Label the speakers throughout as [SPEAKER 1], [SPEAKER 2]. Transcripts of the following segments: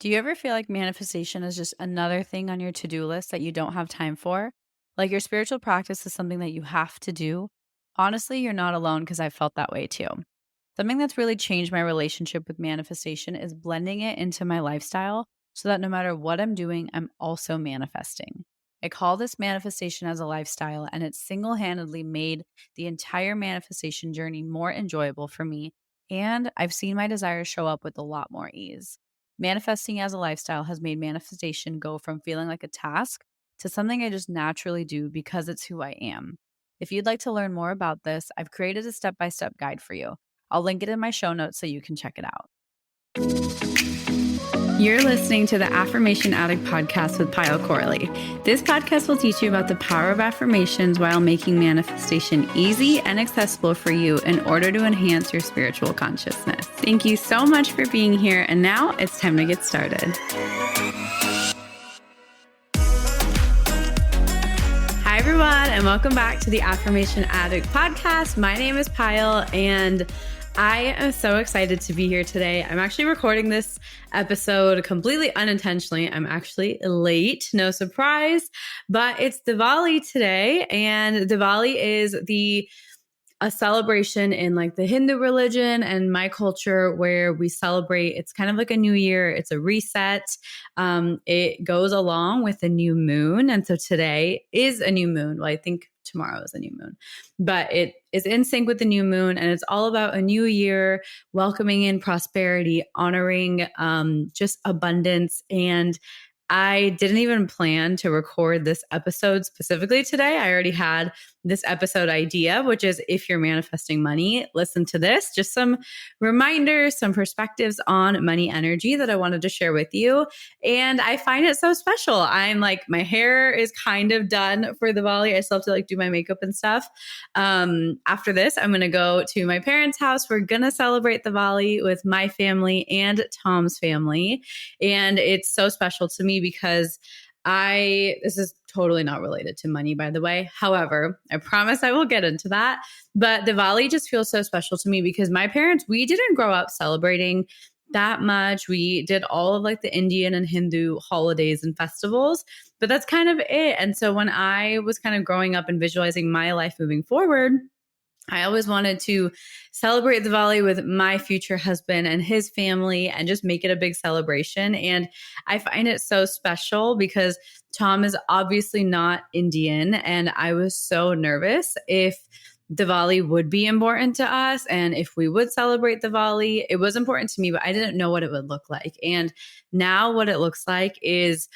[SPEAKER 1] Do you ever feel like manifestation is just another thing on your to-do list that you don't have time for? Like your spiritual practice is something that you have to do? Honestly, you're not alone because I felt that way too. Something that's really changed my relationship with manifestation is blending it into my lifestyle so that no matter what I'm doing, I'm also manifesting. I call this manifestation as a lifestyle, and it's single handedly made the entire manifestation journey more enjoyable for me. And I've seen my desires show up with a lot more ease. Manifesting as a lifestyle has made manifestation go from feeling like a task to something I just naturally do because it's who I am. If you'd like to learn more about this, I've created a step by step guide for you. I'll link it in my show notes so you can check it out. You're listening to the Affirmation Addict podcast with Pyle Corley. This podcast will teach you about the power of affirmations while making manifestation easy and accessible for you in order to enhance your spiritual consciousness. Thank you so much for being here, and now it's time to get started. Hi, everyone, and welcome back to the Affirmation Addict podcast. My name is Pyle, and I am so excited to be here today. I'm actually recording this episode completely unintentionally. I'm actually late, no surprise, but it's Diwali today, and Diwali is a celebration in like the Hindu religion and my culture where we celebrate. It's kind of like a new year. It's a reset. It goes along with a new moon. And so today is a new moon. Well, I think tomorrow is a new moon, but it is in sync with the new moon. And it's all about a new year, welcoming in prosperity, honoring just abundance. And I didn't even plan to record this episode specifically today. I already had this episode idea, which is if you're manifesting money, listen to this. Just some reminders, some perspectives on money energy that I wanted to share with you. And I find it so special. I'm like, my hair is kind of done for Diwali. I still have to like do my makeup and stuff. After this, I'm going to go to my parents' house. We're going to celebrate Diwali with my family and Tom's family. And it's so special to me because this is totally not related to money, by the way. However, I promise I will get into that. But Diwali just feels so special to me because my parents, we didn't grow up celebrating that much. We did all of like the Indian and Hindu holidays and festivals, but that's kind of it. And so when I was kind of growing up and visualizing my life moving forward, I always wanted to celebrate Diwali with my future husband and his family and just make it a big celebration. And I find it so special because Tom is obviously not Indian. And I was so nervous if Diwali would be important to us and if we would celebrate Diwali. It was important to me, but I didn't know what it would look like. And now what it looks like is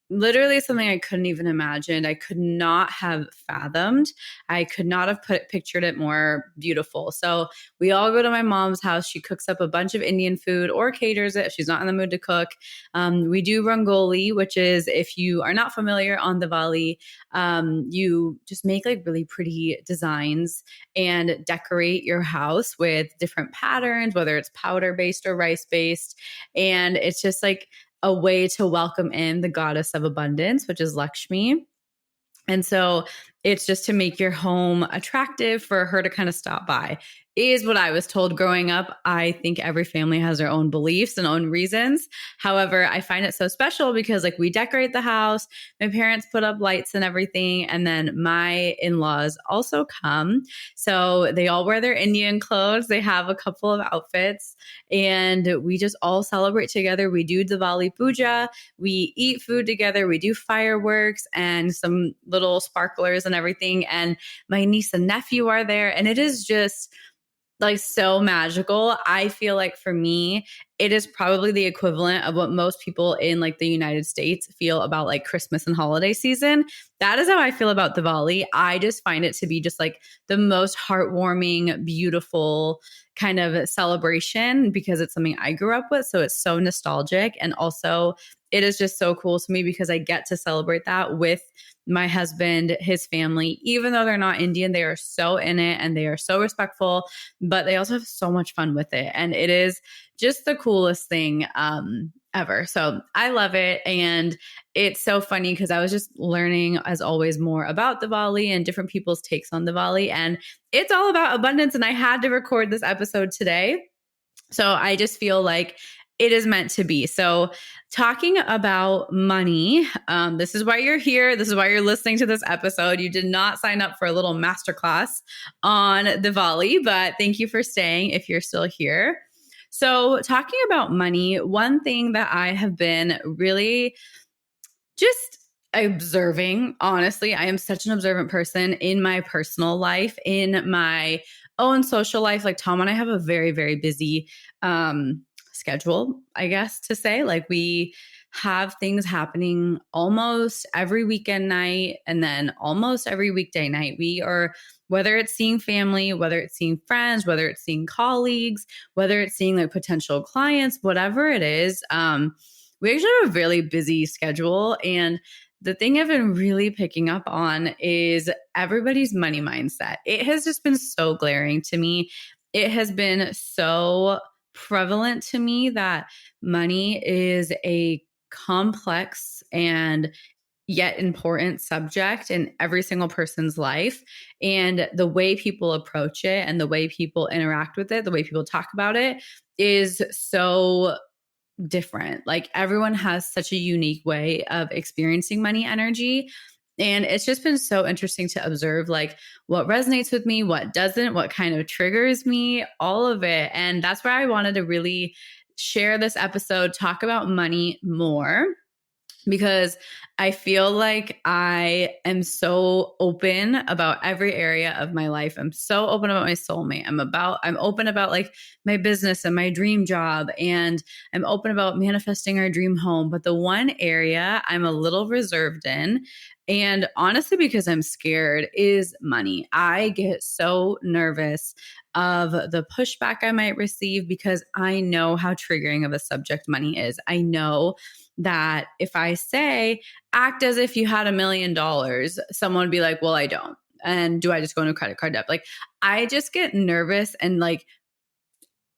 [SPEAKER 1] literally something I couldn't even imagine. I could not have fathomed. I could not have pictured it more beautiful. So we all go to my mom's house. She cooks up a bunch of Indian food or caters it if she's not in the mood to cook. We do rangoli, which is, if you are not familiar on Diwali, you just make like really pretty designs and decorate your house with different patterns, whether it's powder based or rice based. And it's just like a way to welcome in the goddess of abundance, which is Lakshmi. And so it's just to make your home attractive for her to kind of stop by, is what I was told growing up. I think every family has their own beliefs and own reasons. However, I find it so special because like we decorate the house, my parents put up lights and everything, and then my in-laws also come. So they all wear their Indian clothes. They have a couple of outfits and we just all celebrate together. We do Diwali puja, we eat food together, we do fireworks and some little sparklers and everything. And my niece and nephew are there. And it is just like so magical. I feel like for me, it is probably the equivalent of what most people in like the United States feel about like Christmas and holiday season. That is how I feel about Diwali. I just find it to be just like the most heartwarming, beautiful kind of celebration because it's something I grew up with. So it's so nostalgic. And also it is just so cool to me because I get to celebrate that with my husband, his family. Even though they're not Indian, they are so in it and they are so respectful, but they also have so much fun with it. And it is just the coolest thing ever. So I love it. And it's so funny because I was just learning, as always, more about Diwali and different people's takes on Diwali. And it's all about abundance. And I had to record this episode today. So I just feel like it is meant to be. So, talking about money, this is why you're here. This is why you're listening to this episode. You did not sign up for a little masterclass on Diwali, but thank you for staying if you're still here. So, talking about money, one thing that I have been really just observing, honestly, I am such an observant person in my personal life, in my own social life. Like Tom and I have a very, very busy schedule, I guess to say. Like we have things happening almost every weekend night and then almost every weekday night. We are, whether it's seeing family, whether it's seeing friends, whether it's seeing colleagues, whether it's seeing like potential clients, whatever it is, we actually have a really busy schedule. And the thing I've been really picking up on is everybody's money mindset. It has just been so glaring to me. It has been so prevalent to me that money is a complex and yet important subject in every single person's life. And the way people approach it and the way people interact with it, the way people talk about it is so different. Like everyone has such a unique way of experiencing money energy. And it's just been so interesting to observe like what resonates with me, what doesn't, what kind of triggers me, all of it. And that's where I wanted to really share this episode, talk about money more, because I feel like I am so open about every area of my life. I'm so open about my soulmate. I'm open about like my business and my dream job, and I'm open about manifesting our dream home. But the one area I'm a little reserved in, and honestly, because I'm scared, is money. I get so nervous of the pushback I might receive because I know how triggering of a subject money is. I know that if I say, act as if you had $1 million, someone would be like, well, I don't. And do I just go into credit card debt? Like, I just get nervous and like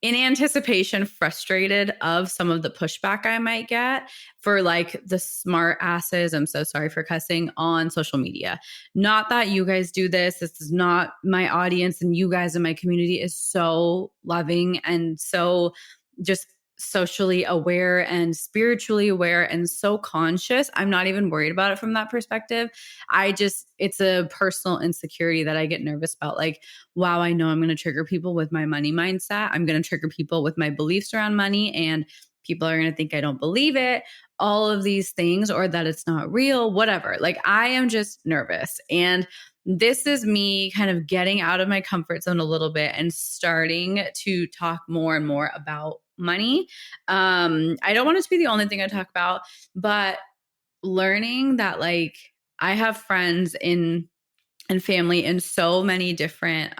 [SPEAKER 1] in anticipation, frustrated of some of the pushback I might get for like the smart asses. I'm so sorry for cussing on social media. Not that you guys do this. This is not my audience, and you guys in my community is so loving and so just socially aware and spiritually aware and so conscious. I'm not even worried about it from that perspective. It's a personal insecurity that I get nervous about. Like, wow, I know I'm going to trigger people with my money mindset. I'm going to trigger people with my beliefs around money, and people are going to think I don't believe it, all of these things, or that it's not real, whatever. Like, I am just nervous. And this is me kind of getting out of my comfort zone a little bit and starting to talk more and more about money. I don't want it to be the only thing I talk about, but learning that like I have friends and family in so many different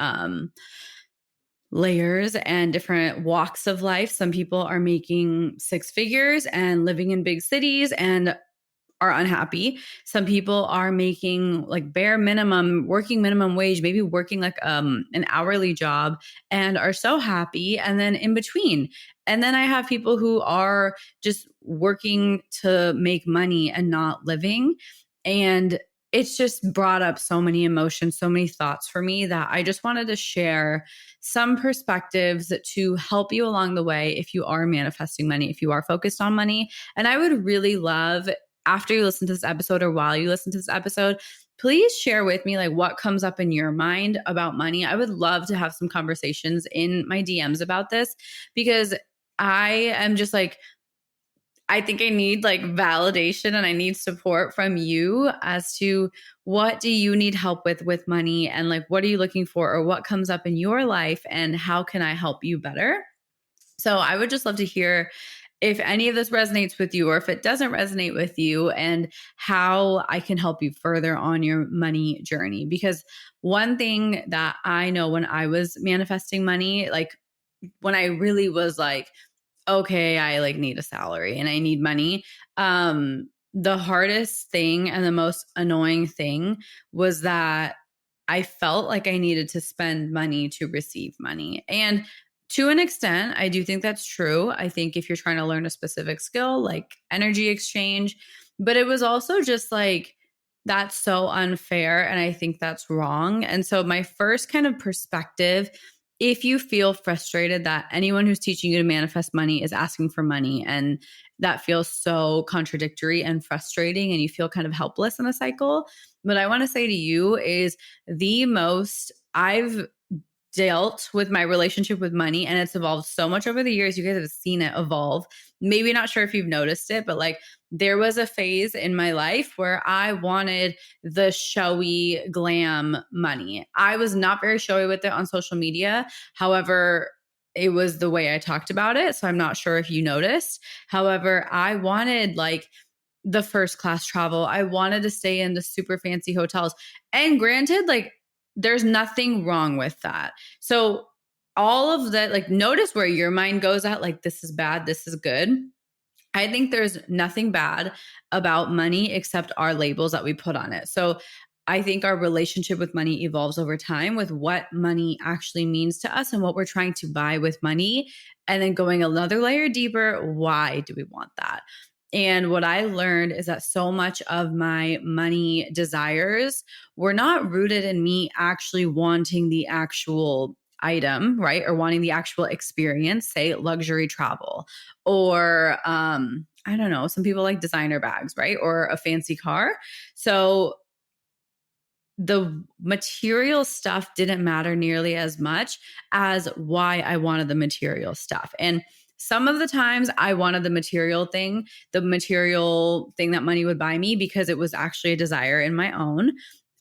[SPEAKER 1] layers and different walks of life. Some people are making six figures and living in big cities and are unhappy. Some people are making like bare minimum, working minimum wage, maybe working like an hourly job and are so happy. And then in between. And then I have people who are just working to make money and not living. And it's just brought up so many emotions, so many thoughts for me that I just wanted to share some perspectives to help you along the way if you are manifesting money, if you are focused on money. And I would really love, after you listen to this episode or while you listen to this episode, please share with me like what comes up in your mind about money. I would love to have some conversations in my DMs about this, because I am just like, I think I need like validation and I need support from you as to what do you need help with money, and like what are you looking for, or what comes up in your life and how can I help you better? So I would just love to hear if any of this resonates with you or if it doesn't resonate with you, and how I can help you further on your money journey. Because one thing that I know when I was manifesting money, like when I really was like, okay, I like need a salary and I need money. The hardest thing and the most annoying thing was that I felt like I needed to spend money to receive money. And to an extent, I do think that's true. I think if you're trying to learn a specific skill like energy exchange, but it was also just like, that's so unfair. And I think that's wrong. And so my first kind of perspective if you feel frustrated that anyone who's teaching you to manifest money is asking for money, and that feels so contradictory and frustrating, and you feel kind of helpless in a cycle, what I want to say to you is the most I've dealt with my relationship with money, and it's evolved so much over the years. You guys have seen it evolve. Maybe not sure if you've noticed it, but like there was a phase in my life where I wanted the showy glam money. I was not very showy with it on social media. However, it was the way I talked about it. So I'm not sure if you noticed. However, I wanted like the first class travel. I wanted to stay in the super fancy hotels. And granted, like there's nothing wrong with that. So all of that, like notice where your mind goes at, like this is bad, this is good. I think there's nothing bad about money except our labels that we put on it. So I think our relationship with money evolves over time with what money actually means to us and what we're trying to buy with money. And then going another layer deeper, why do we want that? And what I learned is that so much of my money desires were not rooted in me actually wanting the actual item, right? Or wanting the actual experience, say luxury travel, or I don't know, some people like designer bags, right? Or a fancy car. So the material stuff didn't matter nearly as much as why I wanted the material stuff. And some of the times I wanted the material thing that money would buy me because it was actually a desire in my own.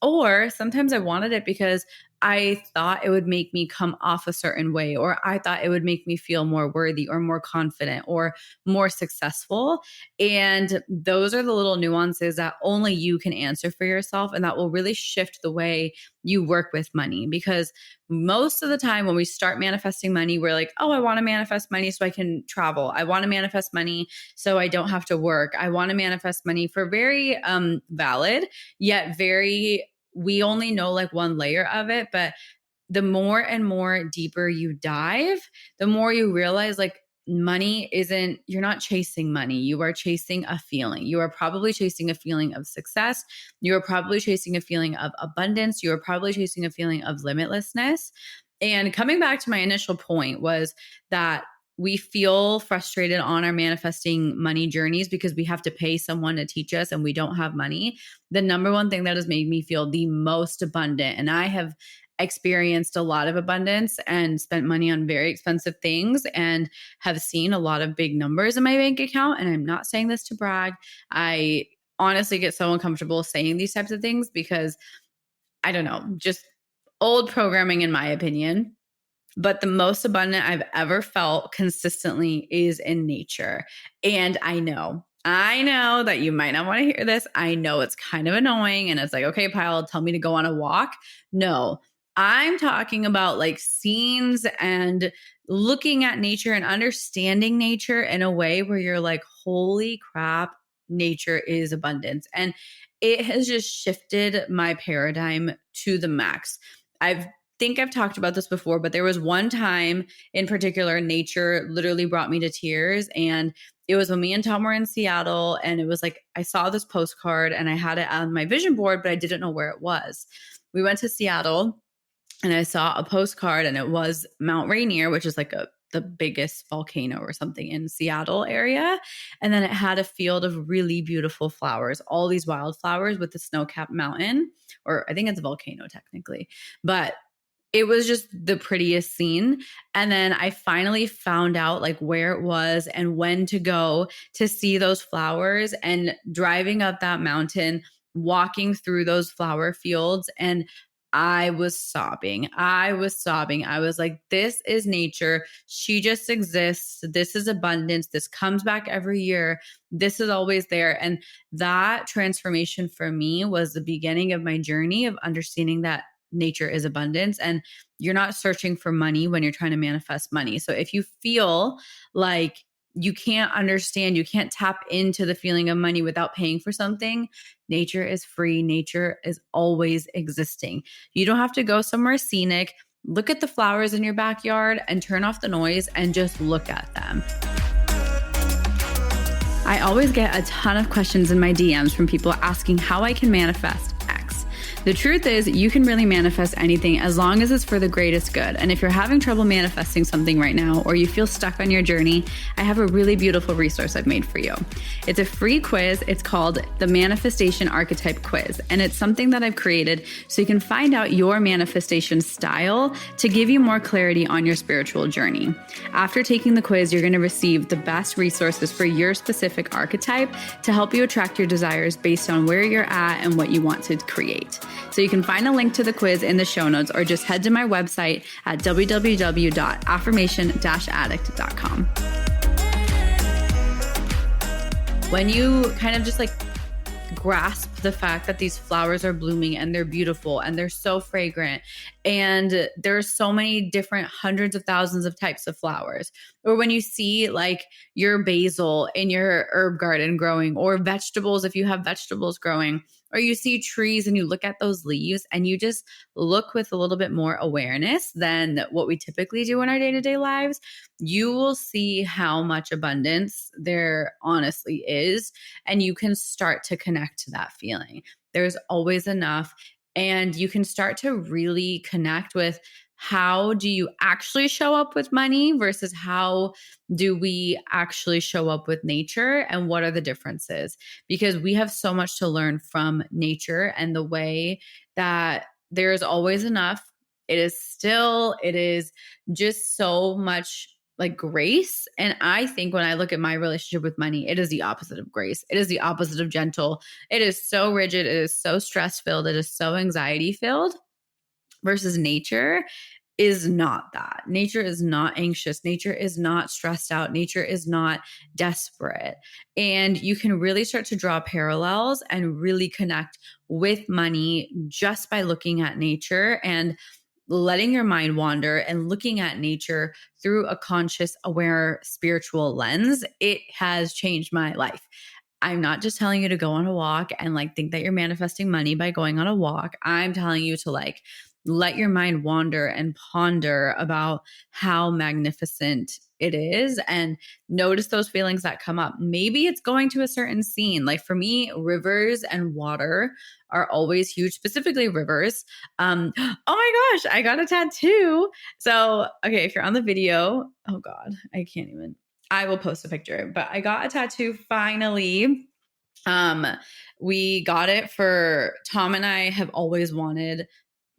[SPEAKER 1] Or sometimes I wanted it because I thought it would make me come off a certain way, or I thought it would make me feel more worthy or more confident or more successful. And those are the little nuances that only you can answer for yourself. And that will really shift the way you work with money. Because most of the time when we start manifesting money, we're like, oh, I want to manifest money so I can travel. I want to manifest money so I don't have to work. I want to manifest money for very valid, yet we only know like one layer of it. But the more and more deeper you dive, the more you realize like money you're not chasing money. You are chasing a feeling. You are probably chasing a feeling of success. You are probably chasing a feeling of abundance. You are probably chasing a feeling of limitlessness. And coming back to my initial point was that we feel frustrated on our manifesting money journeys because we have to pay someone to teach us and we don't have money. The number one thing that has made me feel the most abundant, and I have experienced a lot of abundance and spent money on very expensive things and have seen a lot of big numbers in my bank account. And I'm not saying this to brag. I honestly get so uncomfortable saying these types of things because I don't know, just old programming in my opinion. But the most abundant I've ever felt consistently is in nature. And I know that you might not want to hear this. I know it's kind of annoying. And it's like, okay, Pyle, tell me to go on a walk. No, I'm talking about like scenes and looking at nature and understanding nature in a way where you're like, holy crap, nature is abundance. And it has just shifted my paradigm to the max. I think I've talked about this before, but there was one time in particular, nature literally brought me to tears. And it was when me and Tom were in Seattle. And it was like, I saw this postcard and I had it on my vision board, but I didn't know where it was. We went to Seattle and I saw a postcard and it was Mount Rainier, which is like the biggest volcano or something in Seattle area. And then it had a field of really beautiful flowers, all these wildflowers with the snow-capped mountain, or I think it's a volcano technically, but it was just the prettiest scene. And then I finally found out like where it was and when to go to see those flowers, and driving up that mountain, walking through those flower fields. And I was sobbing. I was like, this is nature. She just exists. This is abundance. This comes back every year. This is always there. And that transformation for me was the beginning of my journey of understanding that nature is abundance, and you're not searching for money when you're trying to manifest money. So if you feel like you can't understand, you can't tap into the feeling of money without paying for something, nature is free. Nature is always existing. You don't have to go somewhere scenic. Look at the flowers in your backyard and turn off the noise and just look at them. I always get a ton of questions in my DMs from people asking how I can manifest X. The truth is, you can really manifest anything as long as it's for the greatest good. And if you're having trouble manifesting something right now, or you feel stuck on your journey, I have a really beautiful resource I've made for you. It's a free quiz. It's called the Manifestation Archetype Quiz. And it's something that I've created so you can find out your manifestation style to give you more clarity on your spiritual journey. After taking the quiz, you're going to receive the best resources for your specific archetype to help you attract your desires based on where you're at and what you want to create. So you can find a link to the quiz in the show notes, or just head to my website at www.affirmation-addict.com. When you kind of just like grasp the fact that these flowers are blooming and they're beautiful and they're so fragrant, and there's so many different hundreds of thousands of types of flowers, or when you see like your basil in your herb garden growing, or vegetables if you have vegetables growing, or you see trees and you look at those leaves and you just look with a little bit more awareness than what we typically do in our day-to-day lives, you will see how much abundance there honestly is. And you can start to connect to that feeling. There's always enough. And you can start to really connect with, how do you actually show up with money versus how do we actually show up with nature, and what are the differences? Because we have so much to learn from nature and the way that there is always enough. It is just so much like grace. And I think when I look at my relationship with money, it is the opposite of grace. It is the opposite of gentle. It is so rigid. It is so stress filled. It is so anxiety filled. Versus nature is not that. Nature is not anxious. Nature is not stressed out. Nature is not desperate. And you can really start to draw parallels and really connect with money just by looking at nature and letting your mind wander and looking at nature through a conscious, aware, spiritual lens. It has changed my life. I'm not just telling you to go on a walk and like think that you're manifesting money by going on a walk. I'm telling you to like let your mind wander and ponder about how magnificent it is, and notice those feelings that come up. Maybe it's going to a certain scene. Like for me, rivers and water are always huge, specifically rivers. Oh my gosh, I got a tattoo. So, okay, if you're on the video, oh God, I will post a picture, but I got a tattoo finally. We got it for Tom, and I have always wanted,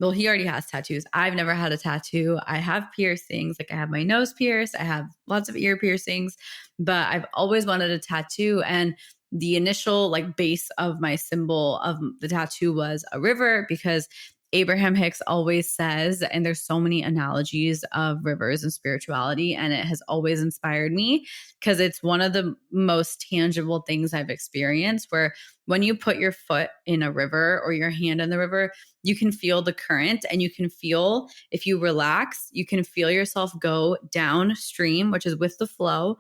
[SPEAKER 1] well, he already has tattoos. I've never had a tattoo. I have piercings. Like I have my nose pierced. I have lots of ear piercings, but I've always wanted a tattoo. And the initial like base of my symbol of the tattoo was a river, because Abraham Hicks always says, and there's so many analogies of rivers and spirituality, and it has always inspired me because it's one of the most tangible things I've experienced, where when you put your foot in a river or your hand in the river, you can feel the current, and you can feel, if you relax, you can feel yourself go downstream, which is with the flow.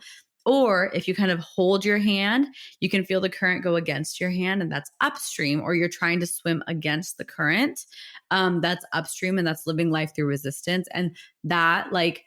[SPEAKER 1] Or if you kind of hold your hand, you can feel the current go against your hand, and that's upstream. Or you're trying to swim against the current, that's upstream, and that's living life through resistance. And that like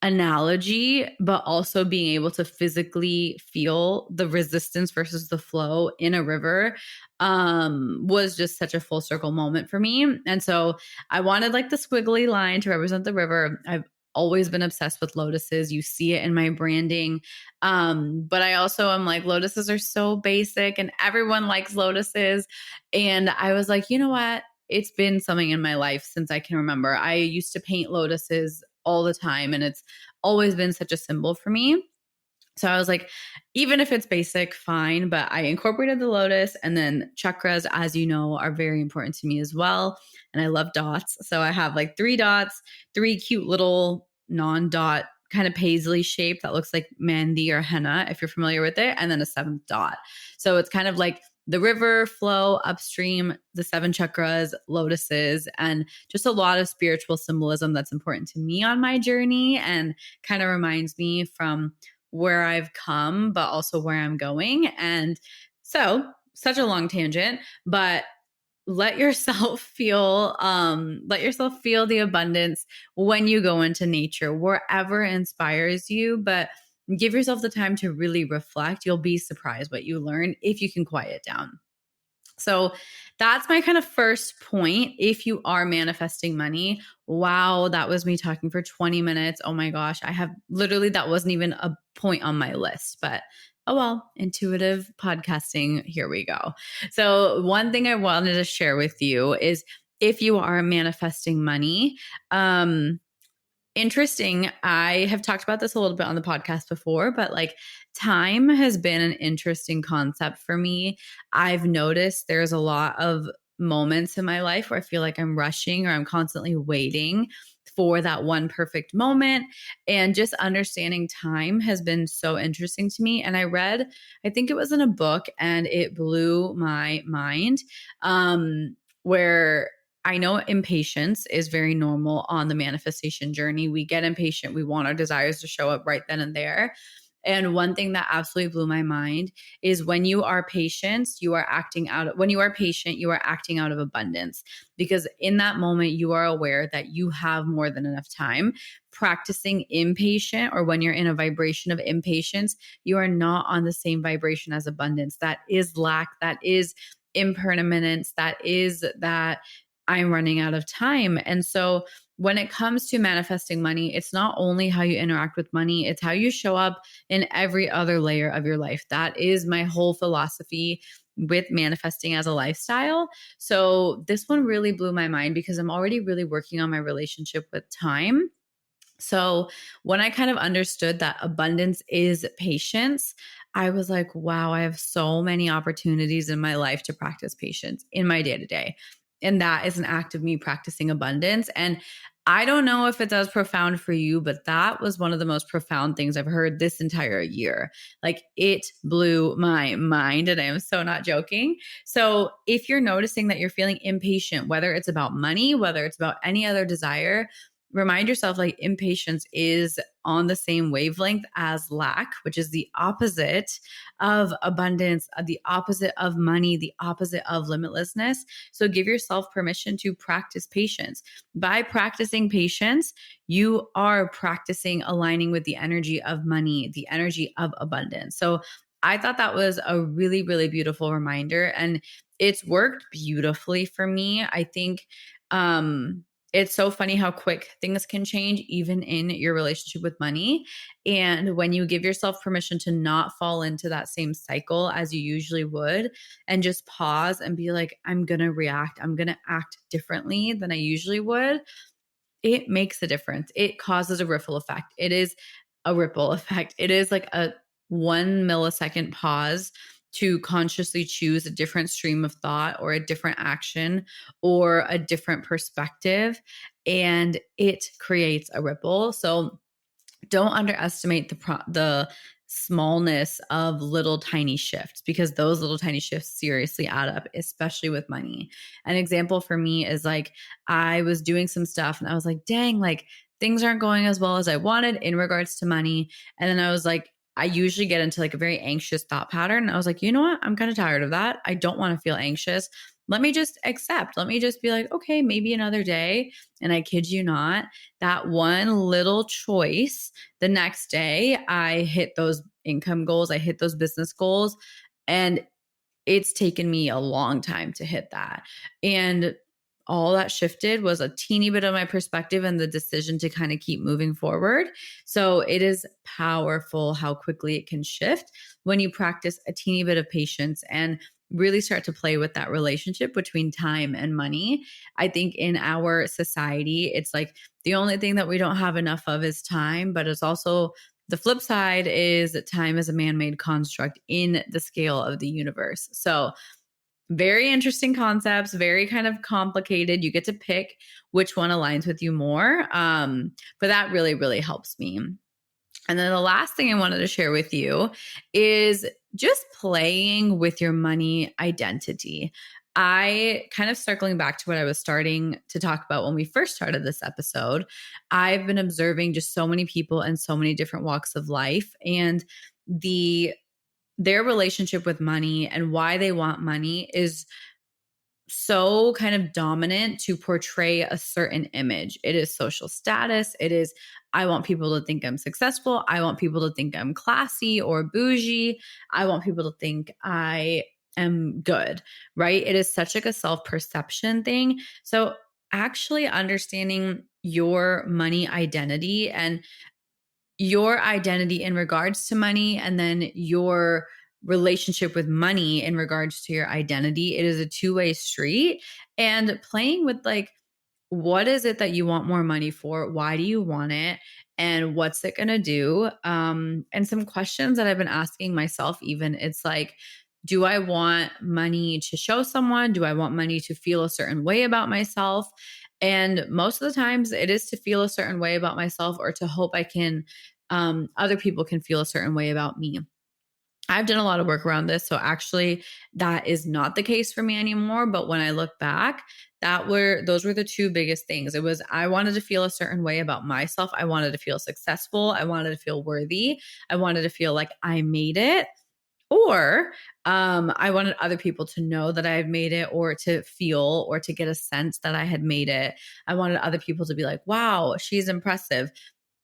[SPEAKER 1] analogy, but also being able to physically feel the resistance versus the flow in a river, was just such a full circle moment for me. And so I wanted like the squiggly line to represent the river. I've always been obsessed with lotuses. You see it in my branding. But I also am like, lotuses are so basic and everyone likes lotuses. And I was like, you know what? It's been something in my life since I can remember. I used to paint lotuses all the time, and it's always been such a symbol for me. So I was like, even if it's basic, fine. But I incorporated the lotus, and then chakras, as you know, are very important to me as well. And I love dots. So I have like 3 dots, 3 cute little non-dot kind of paisley shape that looks like mehndi or henna, if you're familiar with it, and then a 7th dot. So it's kind of like the river flow upstream, the 7 chakras, lotuses, and just a lot of spiritual symbolism that's important to me on my journey, and kind of reminds me from where I've come, but also where I'm going. And so such a long tangent, but let yourself feel the abundance when you go into nature, wherever inspires you, but give yourself the time to really reflect. You'll be surprised what you learn if you can quiet down. So that's my kind of first point. If you are manifesting money, wow, that was me talking for 20 minutes. Oh my gosh, I have literally, that wasn't even a point on my list, but oh well, intuitive podcasting, here we go. So, one thing I wanted to share with you is if you are manifesting money, interesting. I have talked about this a little bit on the podcast before, but like time has been an interesting concept for me. I've noticed there's a lot of moments in my life where I feel like I'm rushing or I'm constantly waiting for that one perfect moment. And just understanding time has been so interesting to me. And I think it was in a book and it blew my mind, where I know impatience is very normal on the manifestation journey. We get impatient. We want our desires to show up right then and there. And one thing that absolutely blew my mind is when you are patient, you are acting out of abundance, because in that moment you are aware that you have more than enough time. Practicing impatient, or when you're in a vibration of impatience, you are not on the same vibration as abundance. That is lack, that is impermanence, that is that I'm running out of time. And so when it comes to manifesting money, it's not only how you interact with money, it's how you show up in every other layer of your life. That is my whole philosophy with manifesting as a lifestyle. So this one really blew my mind because I'm already really working on my relationship with time. So when I kind of understood that abundance is patience, I was like, wow, I have so many opportunities in my life to practice patience in my day to day. And that is an act of me practicing abundance. And I don't know if it's as profound for you, but that was one of the most profound things I've heard this entire year. Like, it blew my mind, and I am so not joking. So if you're noticing that you're feeling impatient, whether it's about money, whether it's about any other desire, remind yourself like impatience is on the same wavelength as lack, which is the opposite of abundance, the opposite of money, the opposite of limitlessness. So give yourself permission to practice patience. By practicing patience, you are practicing aligning with the energy of money, the energy of abundance. So I thought that was a really, really beautiful reminder, and it's worked beautifully for me. I think, it's so funny how quick things can change, even in your relationship with money. And when you give yourself permission to not fall into that same cycle as you usually would, and just pause and be like, I'm going to react, I'm going to act differently than I usually would, it makes a difference. It causes a ripple effect. It is a ripple effect. It is like a 1 millisecond pause to consciously choose a different stream of thought or a different action or a different perspective, and it creates a ripple. So don't underestimate the smallness of little tiny shifts, because those little tiny shifts seriously add up, especially with money. An example for me is like, I was doing some stuff and I was like, dang, like things aren't going as well as I wanted in regards to money. And then I was like, I usually get into like a very anxious thought pattern. And I was like, you know what? I'm kind of tired of that. I don't want to feel anxious. Let me just accept. Let me just be like, okay, maybe another day. And I kid you not, that one little choice, the next day I hit those income goals, I hit those business goals, and it's taken me a long time to hit that. And all that shifted was a teeny bit of my perspective and the decision to kind of keep moving forward. So it is powerful how quickly it can shift when you practice a teeny bit of patience and really start to play with that relationship between time and money. I think in our society, it's like the only thing that we don't have enough of is time, but it's also the flip side is that time is a man-made construct in the scale of the universe. So very interesting concepts, very kind of complicated. You get to pick which one aligns with you more. But that really, really helps me. And then the last thing I wanted to share with you is just playing with your money identity. I kind of circling back to what I was starting to talk about when we first started this episode. I've been observing just so many people in so many different walks of life, and their relationship with money and why they want money is so kind of dominant to portray a certain image. It is social status. It is, I want people to think I'm successful. I want people to think I'm classy or bougie. I want people to think I am good, right? It is such like a self-perception thing. So actually understanding your money identity and your identity in regards to money, and then your relationship with money in regards to your identity. It is a two-way street. And playing with like, what is it that you want more money for? Why do you want it? And what's it going to do? And some questions that I've been asking myself, even it's like, do I want money to show someone? Do I want money to feel a certain way about myself? And most of the times it is to feel a certain way about myself, or to hope I can, other people can feel a certain way about me. I've done a lot of work around this. So actually that is not the case for me anymore. But when I look back, those were the two biggest things. It was, I wanted to feel a certain way about myself. I wanted to feel successful. I wanted to feel worthy. I wanted to feel like I made it. Or I wanted other people to know that I had made it, or to feel or to get a sense that I had made it. I wanted other people to be like, wow, she's impressive.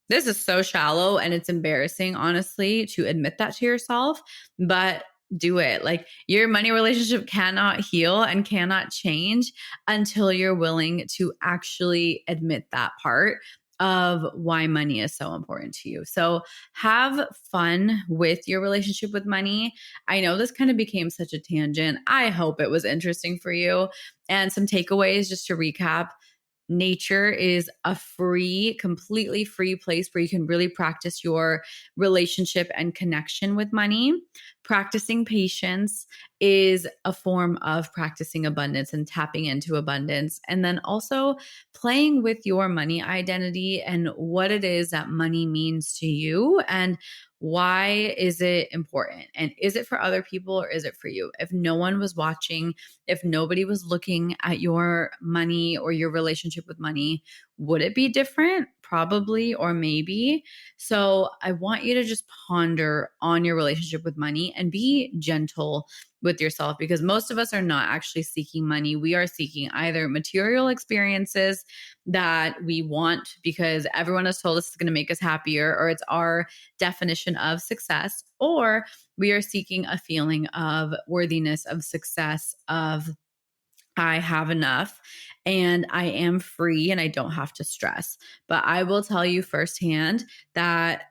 [SPEAKER 1] This is so shallow, and it's embarrassing, honestly, to admit that to yourself, but do it. Like, your money relationship cannot heal and cannot change until you're willing to actually admit that part of why money is so important to you. So have fun with your relationship with money. I know this kind of became such a tangent. I hope it was interesting for you. And some takeaways, just to recap: nature is a free, completely free place where you can really practice your relationship and connection with money. Practicing patience is a form of practicing abundance and tapping into abundance. And then also playing with your money identity and what it is that money means to you, and why is it important? And is it for other people, or is it for you? If no one was watching, if nobody was looking at your money or your relationship with money, would it be different? Probably, or maybe. So I want you to just ponder on your relationship with money and be gentle with yourself, because most of us are not actually seeking money. We are seeking either material experiences that we want because everyone has told us it's going to make us happier, or it's our definition of success, or we are seeking a feeling of worthiness, of success, of I have enough and I am free and I don't have to stress. But I will tell you firsthand that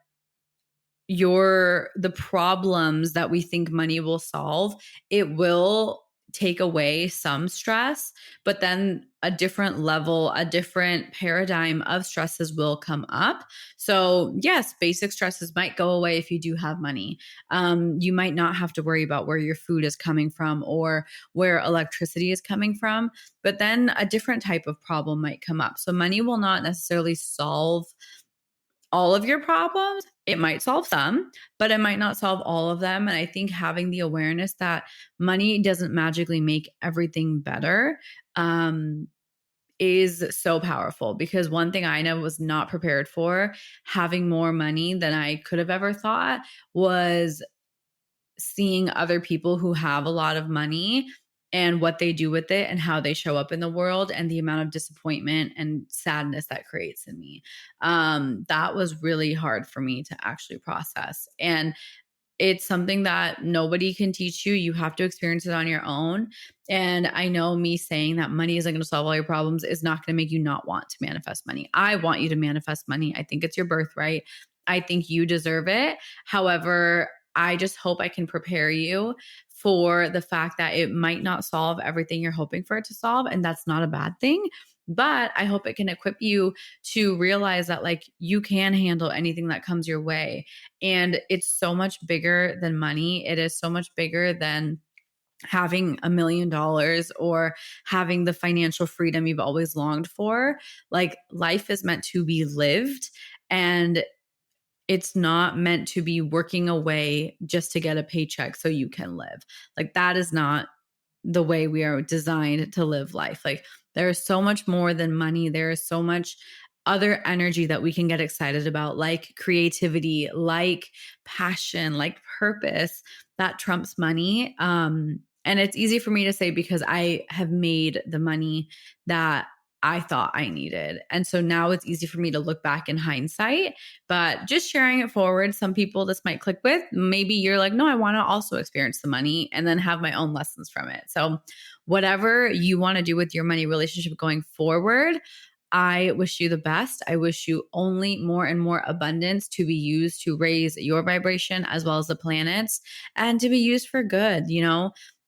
[SPEAKER 1] the problems that we think money will solve, it will take away some stress, but then a different level, a different paradigm of stresses will come up. So yes, basic stresses might go away if you do have money. You might not have to worry about where your food is coming from or where electricity is coming from, but then a different type of problem might come up. So money will not necessarily solve all of your problems. It might solve some, but it might not solve all of them. And I think having the awareness that money doesn't magically make everything better is so powerful. Because one thing I know was not prepared for, having more money than I could have ever thought, was seeing other people who have a lot of money and what they do with it and how they show up in the world, and the amount of disappointment and sadness that creates in me. That was really hard for me to actually process. And it's something that nobody can teach you. You have to experience it on your own. And I know me saying that money isn't going to solve all your problems is not going to make you not want to manifest money. I want you to manifest money. I think it's your birthright. I think you deserve it. However, I just hope I can prepare you for the fact that it might not solve everything you're hoping for it to solve. And that's not a bad thing. But I hope it can equip you to realize that, like, you can handle anything that comes your way. And it's so much bigger than money. It is so much bigger than having $1 million or having the financial freedom you've always longed for. Like, life is meant to be lived, and it's not meant to be working away just to get a paycheck so you can live. Like, that is not the way we are designed to live life. Like, there is so much more than money. There is so much other energy that we can get excited about, like creativity, like passion, like purpose, that trumps money. And it's easy for me to say because I have made the money that I thought I needed. And so now it's easy for me to look back in hindsight, but just sharing it forward, some people this might click with. Maybe you're like, no, I want to also experience the money and then have my own lessons from it. So whatever you want to do with your money relationship going forward, I wish you the best. I wish you only more and more abundance to be used to raise your vibration as well as the planet's, and to be used for good.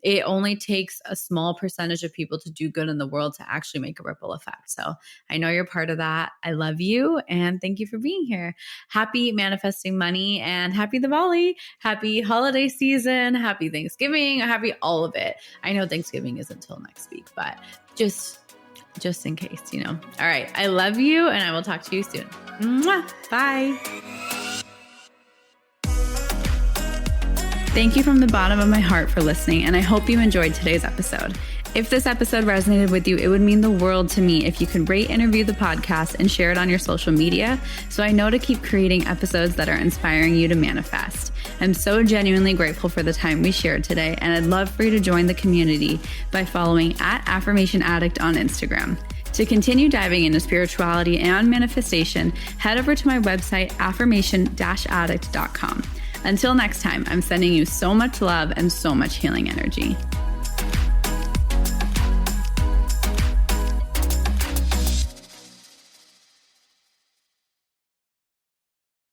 [SPEAKER 1] It only takes a small percentage of people to do good in the world to actually make a ripple effect. So I know you're part of that. I love you and thank you for being here. Happy manifesting money and happy Diwali. Happy holiday season. Happy Thanksgiving. Happy all of it. I know Thanksgiving is until next week, but just in case, All right. I love you and I will talk to you soon. Mwah. Bye. Thank you from the bottom of my heart for listening, and I hope you enjoyed today's episode. If this episode resonated with you, it would mean the world to me if you could rate and review the podcast and share it on your social media so I know to keep creating episodes that are inspiring you to manifest. I'm so genuinely grateful for the time we shared today, and I'd love for you to join the community by following @Affirmation Addict on Instagram. To continue diving into spirituality and manifestation, head over to my website, affirmation-addict.com. Until next time, I'm sending you so much love and so much healing energy.